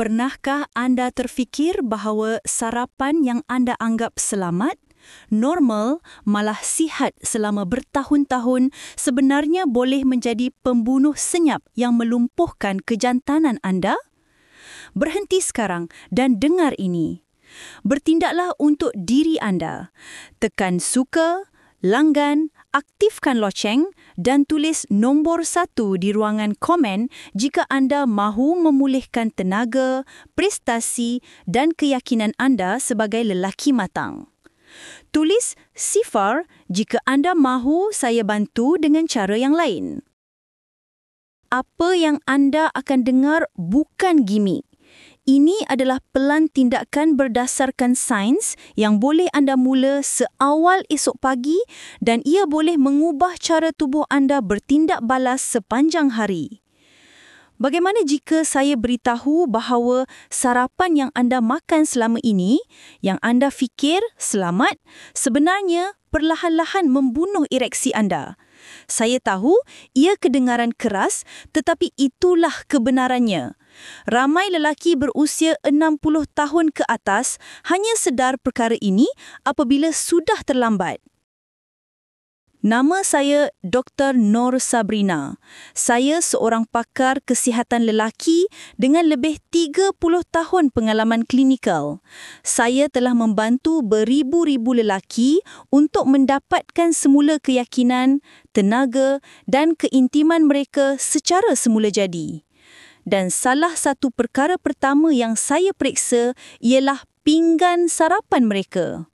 Pernahkah anda terfikir bahawa sarapan yang anda anggap selamat, normal, malah sihat selama bertahun-tahun sebenarnya boleh menjadi pembunuh senyap yang melumpuhkan kejantanan anda? Berhenti sekarang dan dengar ini. Bertindaklah untuk diri anda. Tekan suka, langgan, aktifkan loceng dan tulis nombor 1 di ruangan komen jika anda mahu memulihkan tenaga, prestasi dan keyakinan anda sebagai lelaki matang. Tulis 0 jika anda mahu saya bantu dengan cara yang lain. Apa yang anda akan dengar bukan gimik. Ini adalah pelan tindakan berdasarkan sains yang boleh anda mula seawal esok pagi dan ia boleh mengubah cara tubuh anda bertindak balas sepanjang hari. Bagaimana jika saya beritahu bahawa sarapan yang anda makan selama ini, yang anda fikir selamat, sebenarnya perlahan-lahan membunuh ereksi anda? Saya tahu ia kedengaran keras, tetapi itulah kebenarannya. Ramai lelaki berusia 60 tahun ke atas hanya sedar perkara ini apabila sudah terlambat. Nama saya Dr. Nur Sabrina. Saya seorang pakar kesihatan lelaki dengan lebih 30 tahun pengalaman klinikal. Saya telah membantu beribu-ribu lelaki untuk mendapatkan semula keyakinan, tenaga dan keintiman mereka secara semula jadi. Dan salah satu perkara pertama yang saya periksa ialah pinggan sarapan mereka.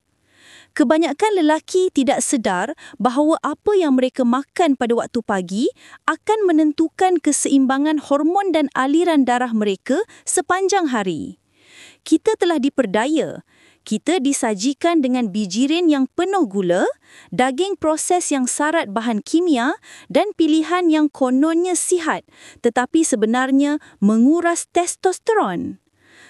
Kebanyakan lelaki tidak sedar bahawa apa yang mereka makan pada waktu pagi akan menentukan keseimbangan hormon dan aliran darah mereka sepanjang hari. Kita telah diperdaya. Kita disajikan dengan bijirin yang penuh gula, daging proses yang syarat bahan kimia dan pilihan yang kononnya sihat tetapi sebenarnya menguras testosteron.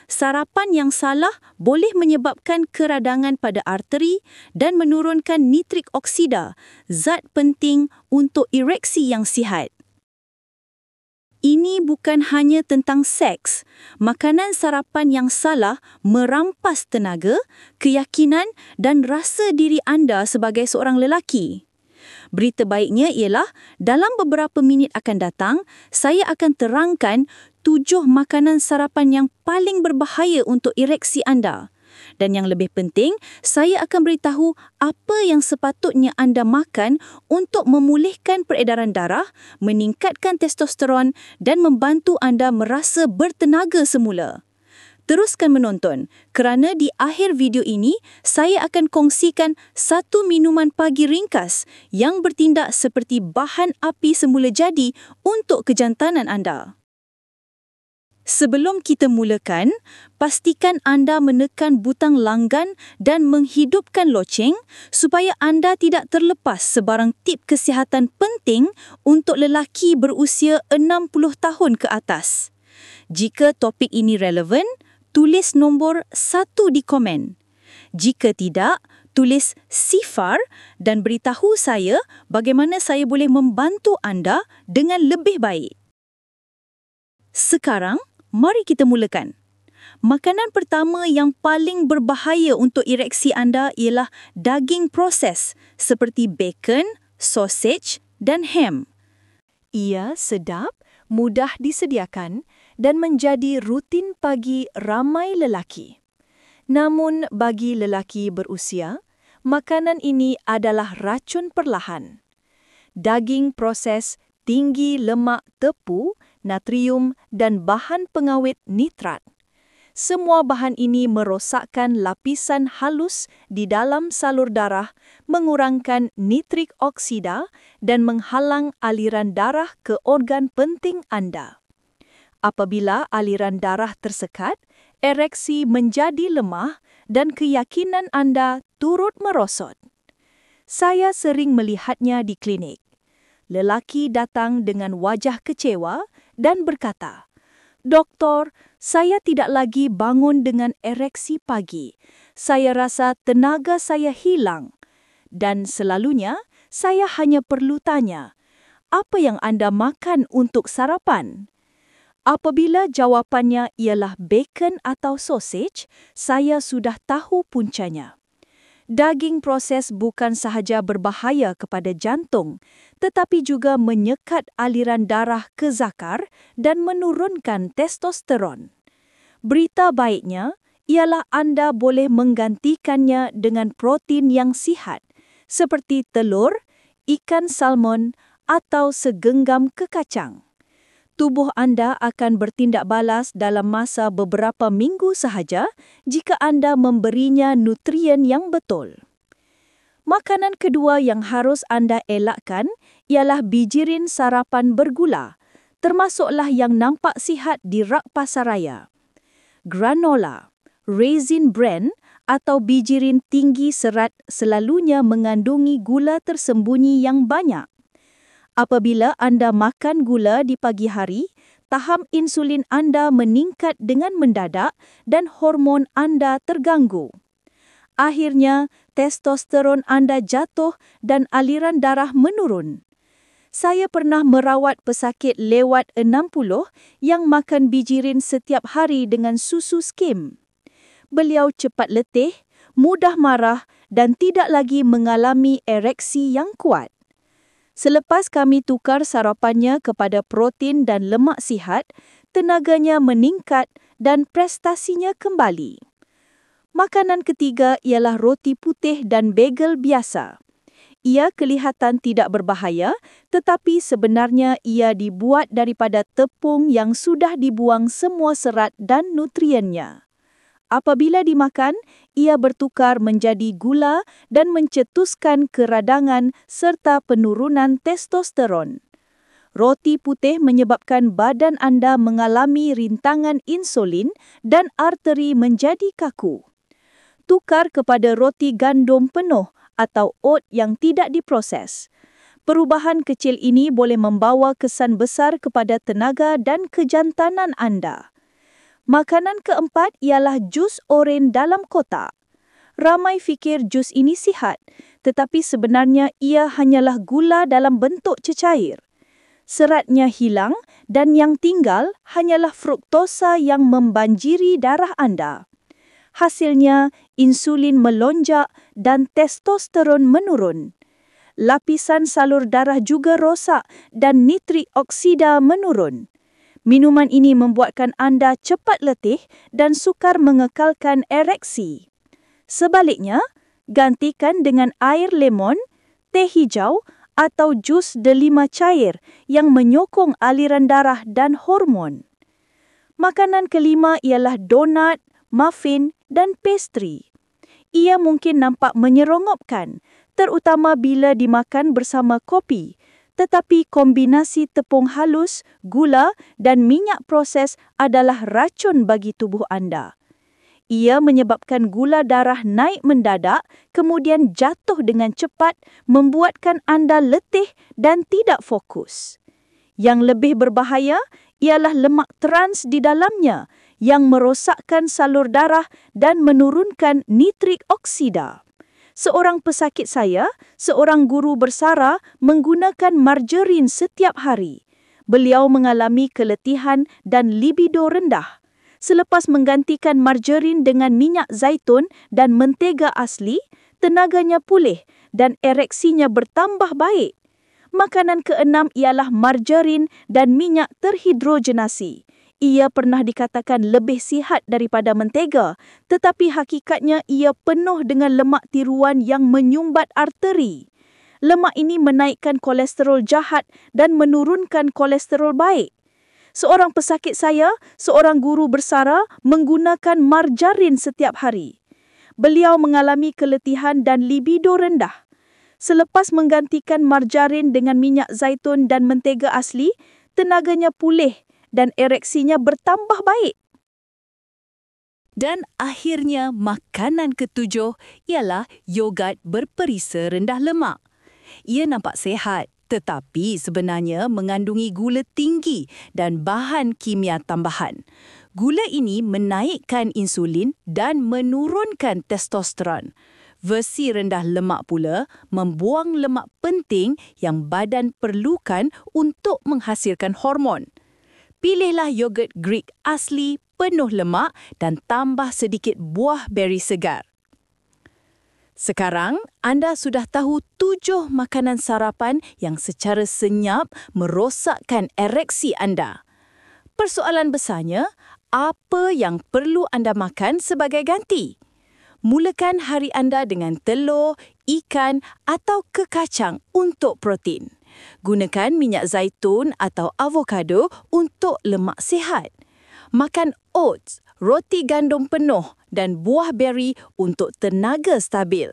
Sarapan yang salah boleh menyebabkan keradangan pada arteri dan menurunkan nitrik oksida, zat penting untuk ereksi yang sihat. Ini bukan hanya tentang seks. Makanan sarapan yang salah merampas tenaga, keyakinan dan rasa diri anda sebagai seorang lelaki. Berita baiknya ialah dalam beberapa minit akan datang, saya akan terangkan 7 makanan sarapan yang paling berbahaya untuk ereksi anda. Dan yang lebih penting, saya akan beritahu apa yang sepatutnya anda makan untuk memulihkan peredaran darah, meningkatkan testosteron dan membantu anda merasa bertenaga semula. Teruskan menonton kerana di akhir video ini, saya akan kongsikan satu minuman pagi ringkas yang bertindak seperti bahan api semula jadi untuk kejantanan anda. Sebelum kita mulakan, pastikan anda menekan butang langgan dan menghidupkan loceng supaya anda tidak terlepas sebarang tip kesihatan penting untuk lelaki berusia 60 tahun ke atas. Jika topik ini relevan, tulis nombor 1 di komen. Jika tidak, tulis 0 dan beritahu saya bagaimana saya boleh membantu anda dengan lebih baik. Sekarang, mari kita mulakan. Makanan pertama yang paling berbahaya untuk ereksi anda ialah daging proses seperti bacon, sausage dan ham. Ia sedap, mudah disediakan dan menjadi rutin pagi ramai lelaki. Namun bagi lelaki berusia, makanan ini adalah racun perlahan. Daging proses tinggi lemak tepu, natrium dan bahan pengawet nitrat. Semua bahan ini merosakkan lapisan halus di dalam salur darah, mengurangkan nitrik oksida dan menghalang aliran darah ke organ penting anda. Apabila aliran darah tersekat, ereksi menjadi lemah dan keyakinan anda turut merosot. Saya sering melihatnya di klinik. Lelaki datang dengan wajah kecewa dan berkata, "Doktor, saya tidak lagi bangun dengan ereksi pagi. Saya rasa tenaga saya hilang." Dan selalunya, saya hanya perlu tanya, "Apa yang anda makan untuk sarapan?" Apabila jawapannya ialah bacon atau sausage, saya sudah tahu puncanya. Daging proses bukan sahaja berbahaya kepada jantung, tetapi juga menyekat aliran darah ke zakar dan menurunkan testosteron. Berita baiknya ialah anda boleh menggantikannya dengan protein yang sihat, seperti telur, ikan salmon atau segenggam kekacang. Tubuh anda akan bertindak balas dalam masa beberapa minggu sahaja jika anda memberinya nutrien yang betul. Makanan kedua yang harus anda elakkan ialah bijirin sarapan bergula, termasuklah yang nampak sihat di rak pasaraya. Granola, raisin bran atau bijirin tinggi serat selalunya mengandungi gula tersembunyi yang banyak. Apabila anda makan gula di pagi hari, tahap insulin anda meningkat dengan mendadak dan hormon anda terganggu. Akhirnya, testosteron anda jatuh dan aliran darah menurun. Saya pernah merawat pesakit lewat 60 yang makan bijirin setiap hari dengan susu skim. Beliau cepat letih, mudah marah dan tidak lagi mengalami ereksi yang kuat. Selepas kami tukar sarapannya kepada protein dan lemak sihat, tenaganya meningkat dan prestasinya kembali. Makanan ketiga ialah roti putih dan bagel biasa. Ia kelihatan tidak berbahaya, tetapi sebenarnya ia dibuat daripada tepung yang sudah dibuang semua serat dan nutriennya. Apabila dimakan, ia bertukar menjadi gula dan mencetuskan keradangan serta penurunan testosteron. Roti putih menyebabkan badan anda mengalami rintangan insulin dan arteri menjadi kaku. Tukar kepada roti gandum penuh atau oat yang tidak diproses. Perubahan kecil ini boleh membawa kesan besar kepada tenaga dan kejantanan anda. Makanan keempat ialah jus oren dalam kotak. Ramai fikir jus ini sihat, tetapi sebenarnya ia hanyalah gula dalam bentuk cecair. Seratnya hilang dan yang tinggal hanyalah fruktosa yang membanjiri darah anda. Hasilnya, insulin melonjak dan testosteron menurun. Lapisan salur darah juga rosak dan nitrik oksida menurun. Minuman ini membuatkan anda cepat letih dan sukar mengekalkan ereksi. Sebaliknya, gantikan dengan air lemon, teh hijau atau jus delima cair yang menyokong aliran darah dan hormon. Makanan kelima ialah donat, muffin dan pastry. Ia mungkin nampak menyerongopkan, terutama bila dimakan bersama kopi. Tetapi kombinasi tepung halus, gula dan minyak proses adalah racun bagi tubuh anda. Ia menyebabkan gula darah naik mendadak, kemudian jatuh dengan cepat, membuatkan anda letih dan tidak fokus. Yang lebih berbahaya ialah lemak trans di dalamnya yang merosakkan salur darah dan menurunkan nitrik oksida. Seorang pesakit saya, seorang guru bersara, menggunakan margarin setiap hari. Beliau mengalami keletihan dan libido rendah. Selepas menggantikan margarin dengan minyak zaitun dan mentega asli, tenaganya pulih dan ereksinya bertambah baik. Makanan keenam ialah margarin dan minyak terhidrogenasi. Ia pernah dikatakan lebih sihat daripada mentega, tetapi hakikatnya ia penuh dengan lemak tiruan yang menyumbat arteri. Lemak ini menaikkan kolesterol jahat dan menurunkan kolesterol baik. Seorang pesakit saya, seorang guru bersara, menggunakan margarin setiap hari. Beliau mengalami keletihan dan libido rendah. Selepas menggantikan margarin dengan minyak zaitun dan mentega asli, tenaganya pulih dan ereksinya bertambah baik. Dan akhirnya makanan ketujuh ialah yogurt berperisa rendah lemak. Ia nampak sihat, tetapi sebenarnya mengandungi gula tinggi dan bahan kimia tambahan. Gula ini menaikkan insulin dan menurunkan testosteron. Versi rendah lemak pula membuang lemak penting yang badan perlukan untuk menghasilkan hormon. Pilihlah yogurt Greek asli, penuh lemak dan tambah sedikit buah beri segar. Sekarang, anda sudah tahu 7 makanan sarapan yang secara senyap merosakkan ereksi anda. Persoalan besarnya, apa yang perlu anda makan sebagai ganti? Mulakan hari anda dengan telur, ikan atau kekacang untuk protein. Gunakan minyak zaitun atau avokado untuk lemak sihat. Makan oats, roti gandum penuh dan buah beri untuk tenaga stabil.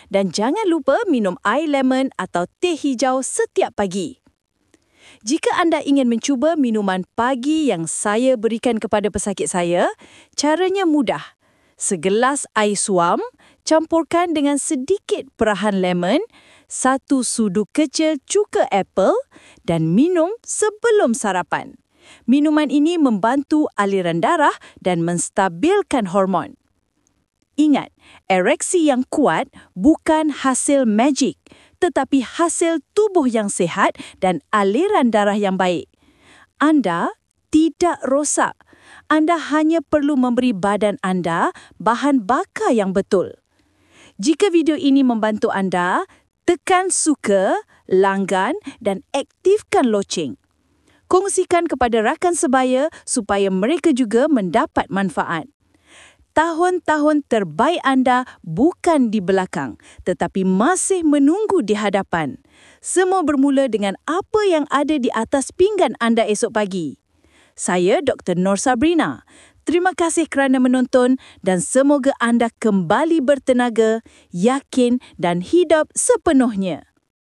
Dan jangan lupa minum air lemon atau teh hijau setiap pagi. Jika anda ingin mencuba minuman pagi yang saya berikan kepada pesakit saya, caranya mudah. Segelas air suam, campurkan dengan sedikit perahan lemon, 1 sudu kecil cuka apple dan minum sebelum sarapan. Minuman ini membantu aliran darah dan menstabilkan hormon. Ingat, ereksi yang kuat bukan hasil magik, tetapi hasil tubuh yang sihat dan aliran darah yang baik. Anda tidak rosak. Anda hanya perlu memberi badan anda bahan bakar yang betul. Jika video ini membantu anda, tekan suka, langgan dan aktifkan loceng. Kongsikan kepada rakan sebaya supaya mereka juga mendapat manfaat. Tahun-tahun terbaik anda bukan di belakang, tetapi masih menunggu di hadapan. Semua bermula dengan apa yang ada di atas pinggan anda esok pagi. Saya Dr. Nur Sabrina. Terima kasih kerana menonton dan semoga anda kembali bertenaga, yakin dan hidup sepenuhnya.